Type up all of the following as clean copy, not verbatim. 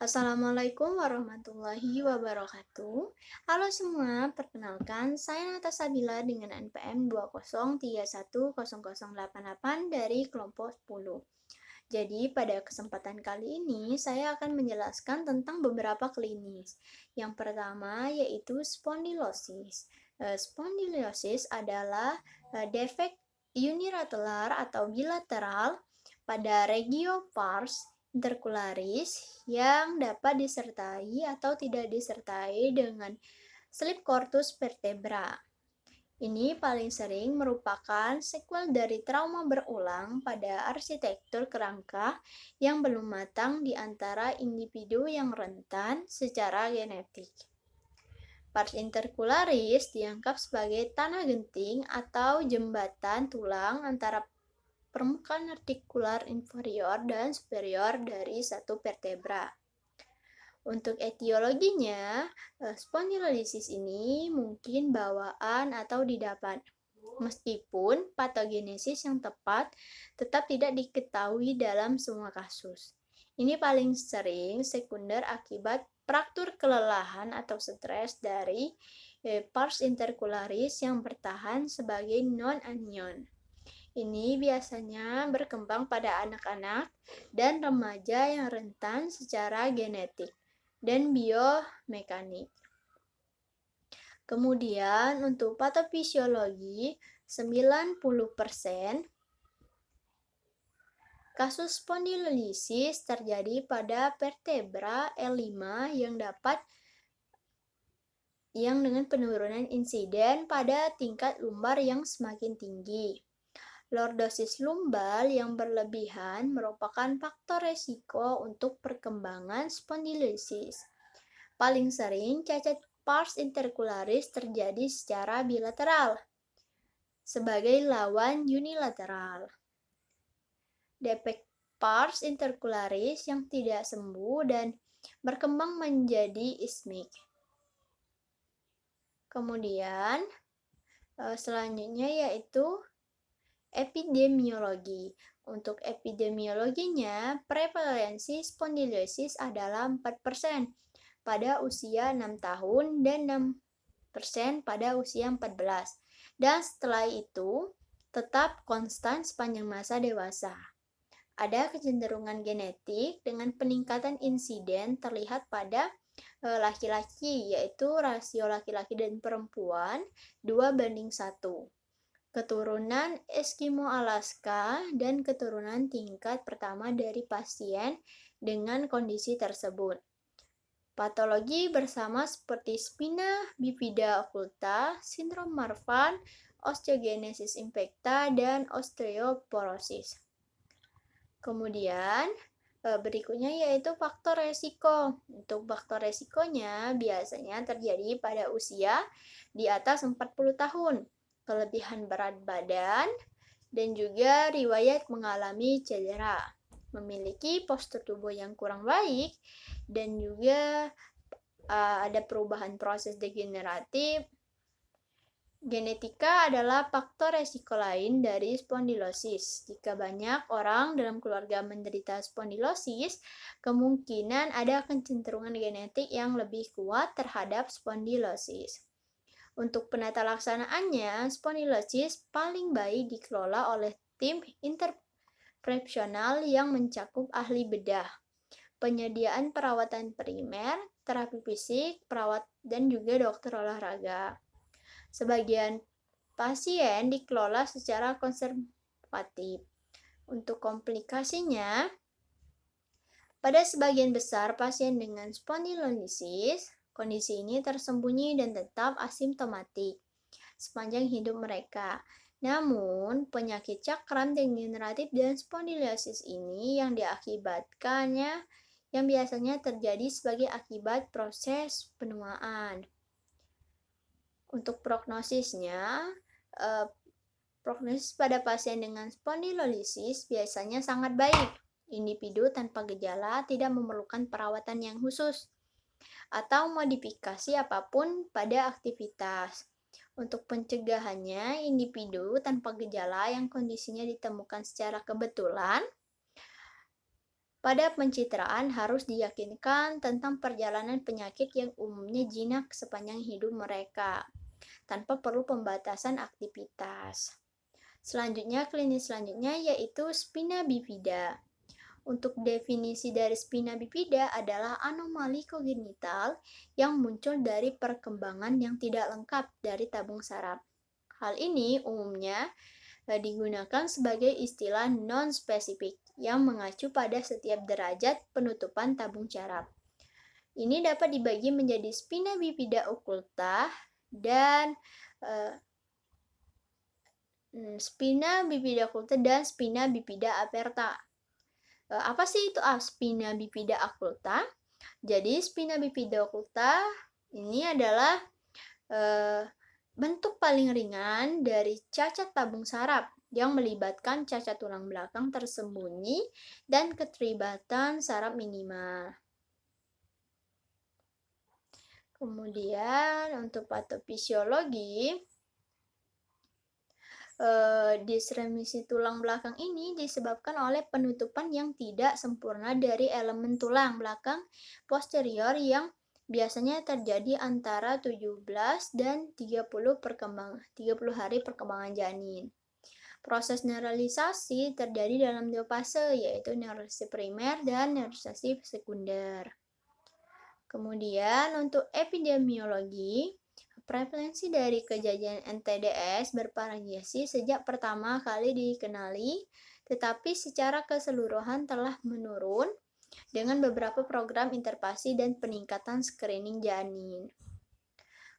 Assalamualaikum warahmatullahi wabarakatuh. Halo semua, perkenalkan saya Natasha Bila dengan NPM 203100088 dari kelompok 10. Jadi pada kesempatan kali ini saya akan menjelaskan tentang beberapa klinis. Yang pertama yaitu spondylosis. Spondylosis adalah defek unilateral atau bilateral pada regio pars intercularis yang dapat disertai atau tidak disertai dengan slip cortus vertebra. Ini paling sering merupakan sequel dari trauma berulang pada arsitektur kerangka yang belum matang di antara individu yang rentan secara genetik. Pars intercularis dianggap sebagai tanah genting atau jembatan tulang antara permukaan artikular inferior dan superior dari satu vertebra. Untuk etiologinya, spondylolisis ini mungkin bawaan atau didapat, meskipun patogenesis yang tepat tetap tidak diketahui dalam semua kasus. Ini paling sering sekunder akibat fraktur kelelahan atau stres dari pars intercularis yang bertahan sebagai non-anion. Ini biasanya berkembang pada anak-anak dan remaja yang rentan secara genetik dan biomekanik. Kemudian untuk patofisiologi, 90% kasus spondylolisis terjadi pada vertebra L5 yang dengan penurunan insiden pada tingkat lumbar yang semakin tinggi. Lordosis lumbal yang berlebihan merupakan faktor resiko untuk perkembangan spondylolisis. Paling sering cacat pars intercularis terjadi secara bilateral sebagai lawan unilateral. Defek pars intercularis yang tidak sembuh dan berkembang menjadi ismik. Kemudian selanjutnya yaitu epidemiologi. Untuk epidemiologinya, prevalensi spondylosis adalah 4% pada usia 6 tahun dan 6% pada usia 14. Dan setelah itu tetap konstan sepanjang masa dewasa. Ada kecenderungan genetik dengan peningkatan insiden terlihat pada laki-laki, yaitu rasio laki-laki dan perempuan 2:1. Keturunan Eskimo Alaska dan keturunan tingkat pertama dari pasien dengan kondisi tersebut. Patologi bersama seperti spina bifida occulta, sindrom Marfan, osteogenesis imperfecta, dan osteoporosis. Kemudian berikutnya yaitu faktor resiko. Untuk faktor resikonya biasanya terjadi pada usia di atas 40 tahun, kelebihan berat badan, dan juga riwayat mengalami cedera, memiliki postur tubuh yang kurang baik, dan juga ada perubahan proses degeneratif. Genetika adalah faktor resiko lain dari spondylosis. Jika banyak orang dalam keluarga menderita spondylosis, kemungkinan ada kecenderungan genetik yang lebih kuat terhadap spondylosis. Untuk penata laksanaannya, spondylosis paling baik dikelola oleh tim interprofesional yang mencakup ahli bedah, penyediaan perawatan primer, terapi fisik, perawat, dan juga dokter olahraga. Sebagian pasien dikelola secara konservatif. Untuk komplikasinya, pada sebagian besar pasien dengan spondylolisis, kondisi ini tersembunyi dan tetap asimptomatik sepanjang hidup mereka. Namun, penyakit cakram degeneratif dan spondylosis ini yang diakibatkannya yang biasanya terjadi sebagai akibat proses penuaan. Untuk prognosisnya, prognosis pada pasien dengan spondylolisis biasanya sangat baik. Individu tanpa gejala tidak memerlukan perawatan yang khusus atau modifikasi apapun pada aktivitas. Untuk pencegahannya, individu tanpa gejala yang kondisinya ditemukan secara kebetulan Pada pencitraan harus diyakinkan tentang perjalanan penyakit yang umumnya jinak sepanjang hidup mereka, tanpa perlu pembatasan aktivitas. Selanjutnya, klinis selanjutnya yaitu spina bifida. Untuk definisi dari spina bifida adalah anomali kogenital yang muncul dari perkembangan yang tidak lengkap dari tabung saraf. Hal ini umumnya digunakan sebagai istilah non-spesifik yang mengacu pada setiap derajat penutupan tabung saraf. Ini dapat dibagi menjadi spina bifida occulta dan spina bifida occulta dan spina bifida aperta. Apa sih itu spina bifida occulta? Jadi spina bifida occulta ini adalah bentuk paling ringan dari cacat tabung saraf yang melibatkan cacat tulang belakang tersembunyi dan keterlibatan saraf minimal. Kemudian untuk patofisiologi, disremisi tulang belakang ini disebabkan oleh penutupan yang tidak sempurna dari elemen tulang belakang posterior yang biasanya terjadi antara 17 dan 30 hari perkembangan janin. Proses neuralisasi terjadi dalam dua fase, yaitu neuralisasi primer dan neuralisasi sekunder. Kemudian untuk epidemiologi, prevalensi dari kejadian NTDS bervariasi sejak pertama kali dikenali, tetapi secara keseluruhan telah menurun dengan beberapa program intervensi dan peningkatan screening janin.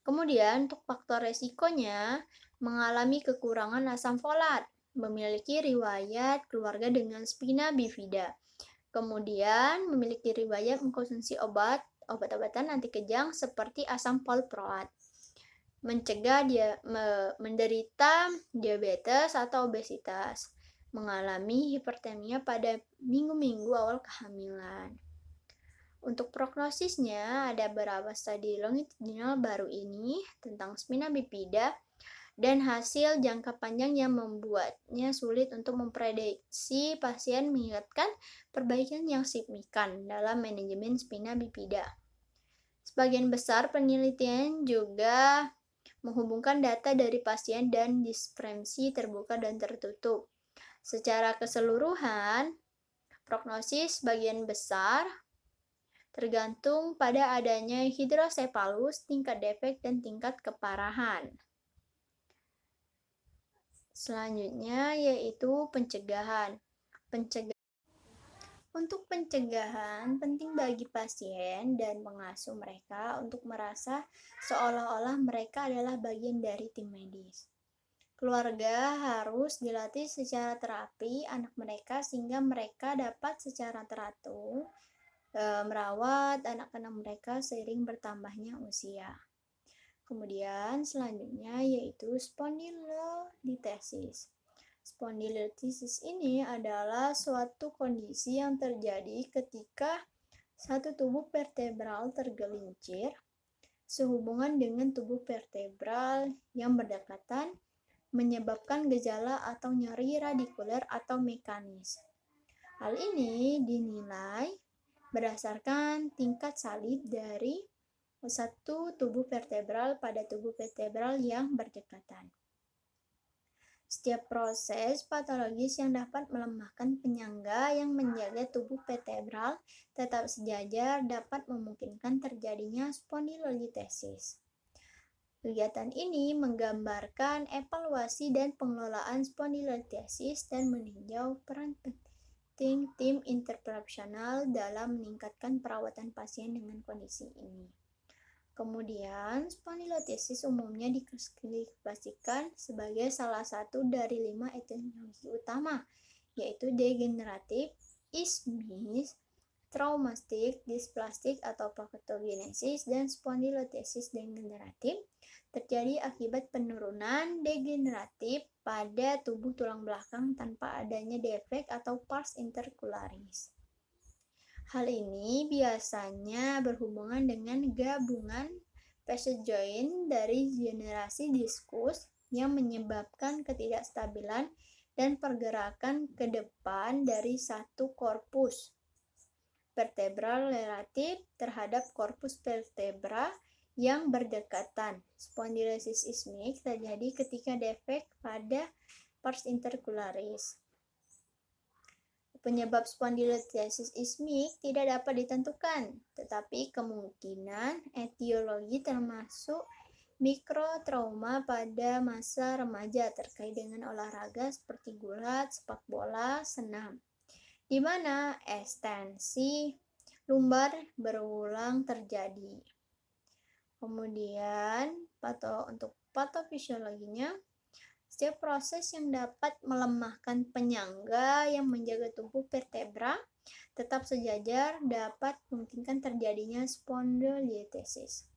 Kemudian untuk faktor resikonya, mengalami kekurangan asam folat, memiliki riwayat keluarga dengan spina bifida, kemudian memiliki riwayat mengkonsumsi obat-obatan anti kejang seperti asam valproat, mencegah menderita diabetes atau obesitas, mengalami hipertermia pada minggu-minggu awal kehamilan. Untuk prognosisnya, ada beberapa studi longitudinal baru ini tentang spina bifida dan hasil jangka panjang yang membuatnya sulit untuk memprediksi pasien mengingatkan perbaikan yang signifikan dalam manajemen spina bifida. Sebagian besar penelitian juga menghubungkan data dari pasien dan disfremsi terbuka dan tertutup. Secara keseluruhan, prognosis sebagian besar tergantung pada adanya hidrosepalus, tingkat defek, dan tingkat keparahan. Selanjutnya yaitu pencegahan. Untuk pencegahan, penting bagi pasien dan pengasuh mereka untuk merasa seolah-olah mereka adalah bagian dari tim medis. Keluarga harus dilatih secara terapi anak mereka sehingga mereka dapat secara teratur merawat anak-anak mereka seiring bertambahnya usia. Kemudian selanjutnya yaitu spondylolithesis. Spondylolithesis ini adalah suatu kondisi yang terjadi ketika satu tubuh vertebral tergelincir sehubungan dengan tubuh vertebral yang berdekatan, menyebabkan gejala atau nyeri radikuler atau mekanis. Hal ini dinilai berdasarkan tingkat salib dari satu tubuh vertebral pada tubuh vertebral yang berdekatan. Setiap proses patologis yang dapat melemahkan penyangga yang menjaga tubuh vertebral tetap sejajar dapat memungkinkan terjadinya spondylolithesis. Kegiatan ini menggambarkan evaluasi dan pengelolaan spondylolithesis dan meninjau peran penting tim interprofesional dalam meningkatkan perawatan pasien dengan kondisi ini. Kemudian, spondylolithesis umumnya diklasifikasikan sebagai salah satu dari 5 etiologi utama, yaitu degeneratif, ismis, traumatik, displastik atau patogenesis, dan spondylolithesis degeneratif terjadi akibat penurunan degeneratif pada tubuh tulang belakang tanpa adanya defek atau pars intercalaris. Hal ini biasanya berhubungan dengan gabungan facet joint dari generasi diskus yang menyebabkan ketidakstabilan dan pergerakan ke depan dari satu korpus. vertebral relatif terhadap korpus vertebra yang berdekatan. Spondylolisis ismik terjadi ketika defek pada pars intercularis. Penyebab spondylolisis ismik tidak dapat ditentukan, tetapi kemungkinan etiologi termasuk mikrotrauma pada masa remaja terkait dengan olahraga seperti gulat, sepak bola, senam, di mana ekstensi lumbar berulang terjadi. Kemudian untuk patofisiologinya, setiap proses yang dapat melemahkan penyangga yang menjaga tumpuh vertebra tetap sejajar dapat memungkinkan terjadinya spondylolisis.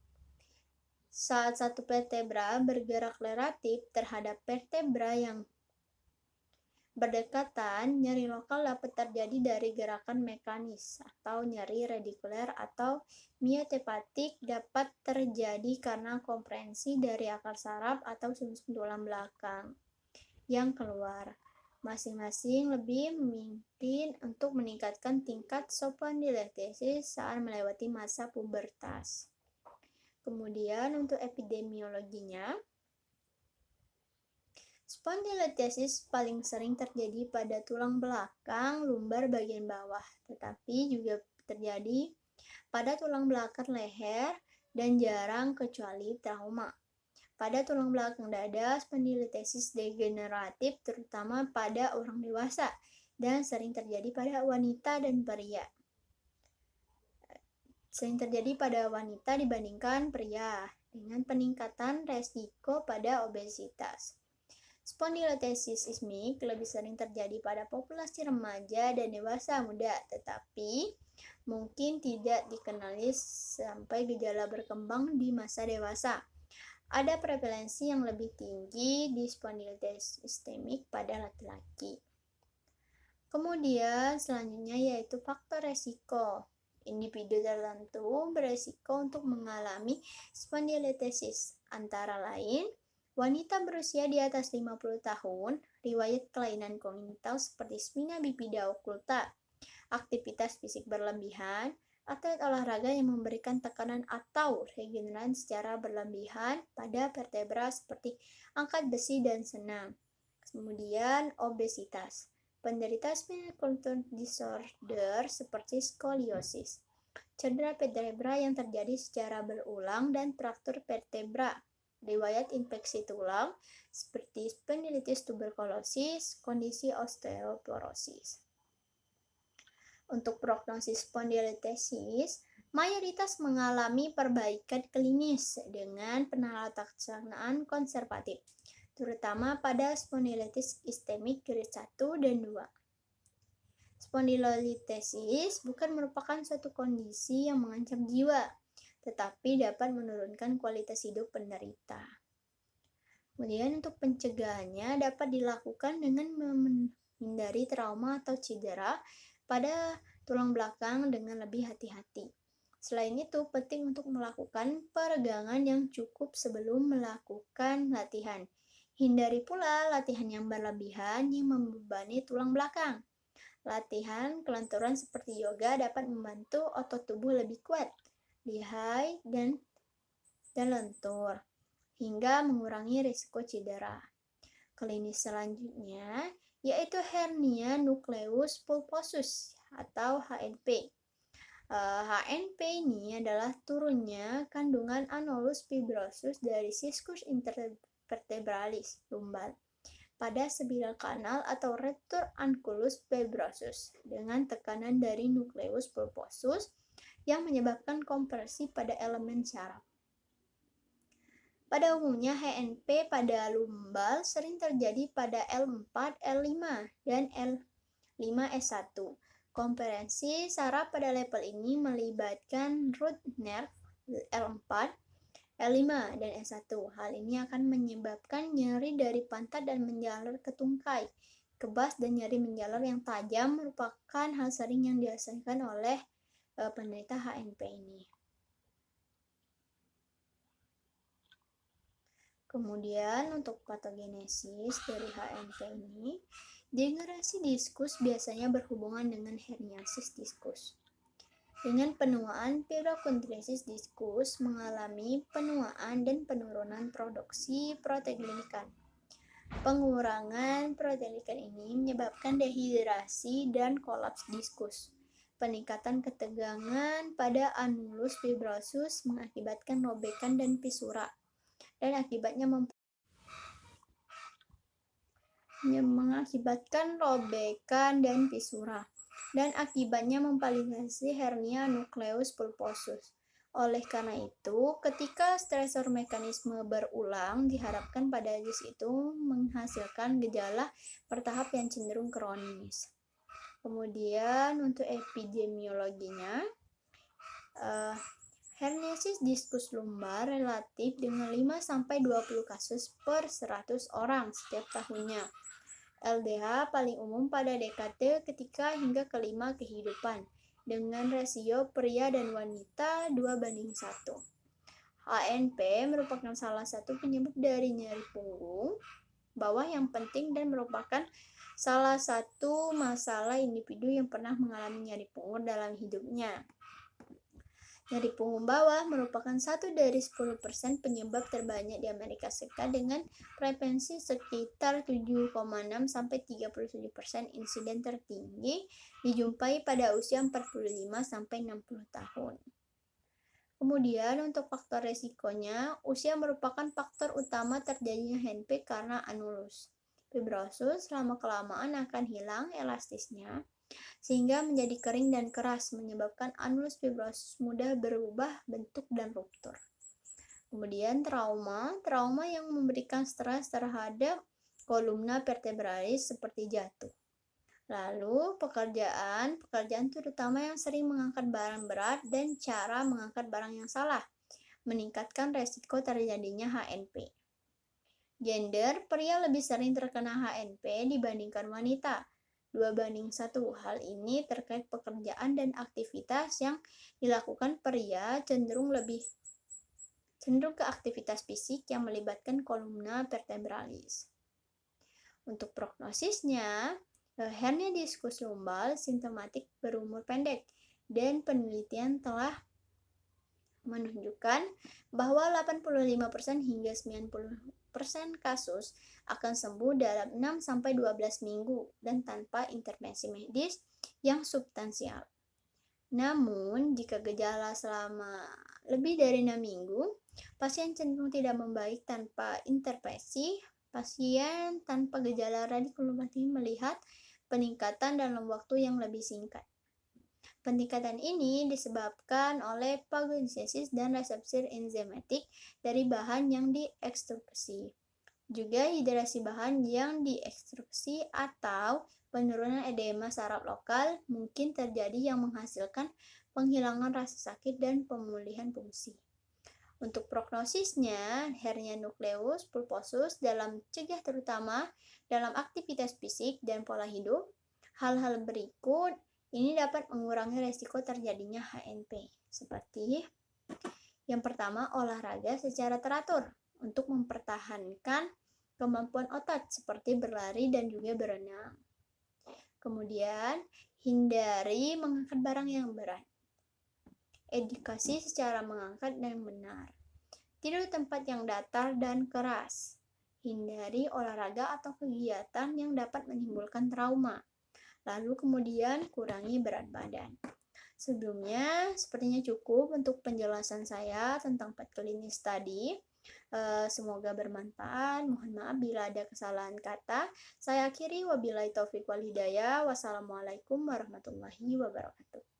Saat satu vertebra bergerak relatif terhadap vertebra yang berdekatan, nyeri lokal dapat terjadi dari gerakan mekanis atau nyeri radikuler atau myotepatik dapat terjadi karena kompresi dari akar saraf atau sumsum tulang belakang yang keluar. Masing-masing lebih mungkin untuk meningkatkan tingkat spondylolisis saat melewati masa pubertas. Kemudian untuk epidemiologinya, spondylolisis paling sering terjadi pada tulang belakang lumbar bagian bawah, tetapi juga terjadi pada tulang belakang leher dan jarang kecuali trauma. Pada tulang belakang dada, spondylolisis degeneratif terutama pada orang dewasa dan sering terjadi pada wanita dan pria. Sering terjadi pada wanita dibandingkan pria dengan peningkatan resiko pada obesitas. Spondylolisis ismik lebih sering terjadi pada populasi remaja dan dewasa muda, tetapi mungkin tidak dikenali sampai gejala berkembang di masa dewasa. Ada prevalensi yang lebih tinggi di spondylolisis istemik pada laki-laki. Kemudian selanjutnya yaitu faktor resiko. Individu tertentu beresiko untuk mengalami spondylolisis, antara lain wanita berusia di atas 50 tahun, riwayat kelainan kongenital seperti spina bifida occulta, aktivitas fisik berlebihan, atlet olahraga yang memberikan tekanan atau regenerasi secara berlebihan pada vertebra seperti angkat besi dan senam. Kemudian obesitas, penderita spinal cord disorder seperti skoliosis, cedera vertebra yang terjadi secara berulang dan fraktur vertebra, riwayat infeksi tulang seperti spondylitis tuberkulosis, kondisi osteoporosis. Untuk prognosis spondylolisis, mayoritas mengalami perbaikan klinis dengan penelaksanaankonservatif, terutama pada spondylolitis istemik grade 1 dan 2. Spondylolisis bukan merupakan suatu kondisi yang mengancam jiwa, tetapi dapat menurunkan kualitas hidup penderita. Kemudian untuk pencegahannya dapat dilakukan dengan menghindari trauma atau cedera pada tulang belakang dengan lebih hati-hati. Selain itu, penting untuk melakukan peregangan yang cukup sebelum melakukan latihan. Hindari pula latihan yang berlebihan yang membebani tulang belakang. Latihan kelenturan seperti yoga dapat membantu otot tubuh lebih kuat, lihai, dan lentur, hingga mengurangi risiko cedera. Klinis selanjutnya yaitu hernia nucleus pulposus atau HNP. HNP ini adalah turunnya kandungan annulus fibrosus dari discus intervertebralis lumbar pada spinal kanal atau rectus anculus fibrosus dengan tekanan dari nucleus pulposus yang menyebabkan kompresi pada elemen saraf. Pada umumnya, HNP pada lumbar sering terjadi pada L4, L5, dan L5S1. Kompresi saraf pada level ini melibatkan root nerve L4, L5, dan S1. Hal ini akan menyebabkan nyeri dari pantat dan menjalar ke tungkai. Kebas dan nyeri menjalar yang tajam merupakan hal sering yang dirasakan oleh penderita HNP ini. Kemudian untuk patogenesis dari HNP ini, degenerasi diskus biasanya berhubungan dengan herniasis diskus. Dengan penuaan, pilokontritis diskus mengalami penuaan dan penurunan produksi protein glikan. Pengurangan protein glikan ini menyebabkan dehidrasi dan kolaps diskus. Peningkatan ketegangan pada anulus fibrosus mengakibatkan robekan dan fisura, dan akibatnya mengakibatkan robekan dan fisura, dan akibatnya memvalidasi hernia nukleus pulposus. Oleh karena itu, ketika stresor mekanisme berulang, diharapkan pada disk itu menghasilkan gejala bertahap yang cenderung kronis. Kemudian untuk epidemiologinya, herniasis diskus lumbar relatif dengan 5-20 kasus per 100 orang setiap tahunnya. LDH paling umum pada dekade ketiga hingga kelima kehidupan, dengan rasio pria dan wanita 2:1. HNP merupakan salah satu penyebab dari nyeri punggung bawah yang penting dan merupakan salah satu masalah individu yang pernah mengalami nyeri punggung dalam hidupnya. Nyeri punggung bawah merupakan 1 dari 10% penyebab terbanyak di Amerika Serikat dengan prevalensi sekitar 7,6-37%. Insiden tertinggi dijumpai pada usia 45-60 tahun. Kemudian untuk faktor resikonya, usia merupakan faktor utama terjadinya HNP karena anulus fibrosus lama-kelamaan akan hilang elastisnya, sehingga menjadi kering dan keras, menyebabkan anulus fibrosus mudah berubah bentuk dan ruptur. Kemudian trauma yang memberikan stres terhadap kolumna vertebralis seperti jatuh. Lalu pekerjaan terutama yang sering mengangkat barang berat dan cara mengangkat barang yang salah, meningkatkan resiko terjadinya HNP. Gender, pria lebih sering terkena HNP dibandingkan wanita, 2:1. Hal ini terkait pekerjaan dan aktivitas yang dilakukan pria cenderung ke aktivitas fisik yang melibatkan kolumna vertebralis. Untuk prognosisnya, hernia diskus lumbar simptomatik berumur pendek, dan penelitian telah menunjukkan bahwa 85% hingga 90% kasus akan sembuh dalam 6-12 minggu dan tanpa intervensi medis yang substansial. Namun, jika gejala selama lebih dari 6 minggu, pasien cenderung tidak membaik tanpa intervensi. Pasien tanpa gejala radikulopati melihat peningkatan dalam waktu yang lebih singkat. Peningkatan ini disebabkan oleh pagogenesis dan resepsi enzimatik dari bahan yang diekstruksi, juga hidrasi bahan yang diekstruksi atau penurunan edema saraf lokal mungkin terjadi yang menghasilkan penghilangan rasa sakit dan pemulihan fungsi. Untuk prognosisnya, hernia nukleus pulposus dalam cegah terutama dalam aktivitas fisik dan pola hidup. Hal-hal berikut ini dapat mengurangi resiko terjadinya HNP, seperti yang pertama, olahraga secara teratur untuk mempertahankan kemampuan otot seperti berlari dan juga berenang. Kemudian, hindari mengangkat barang yang berat. Edukasi secara mengangkat yang benar. Tidur di tempat yang datar dan keras. Hindari olahraga atau kegiatan yang dapat menimbulkan trauma. Lalu kemudian kurangi berat badan. Sebelumnya, sepertinya cukup untuk penjelasan saya tentang PET klinis tadi. Semoga bermanfaat. Mohon maaf bila ada kesalahan kata. Saya akhiri, wabillahi taufiq wal hidayah. Wassalamualaikum warahmatullahi wabarakatuh.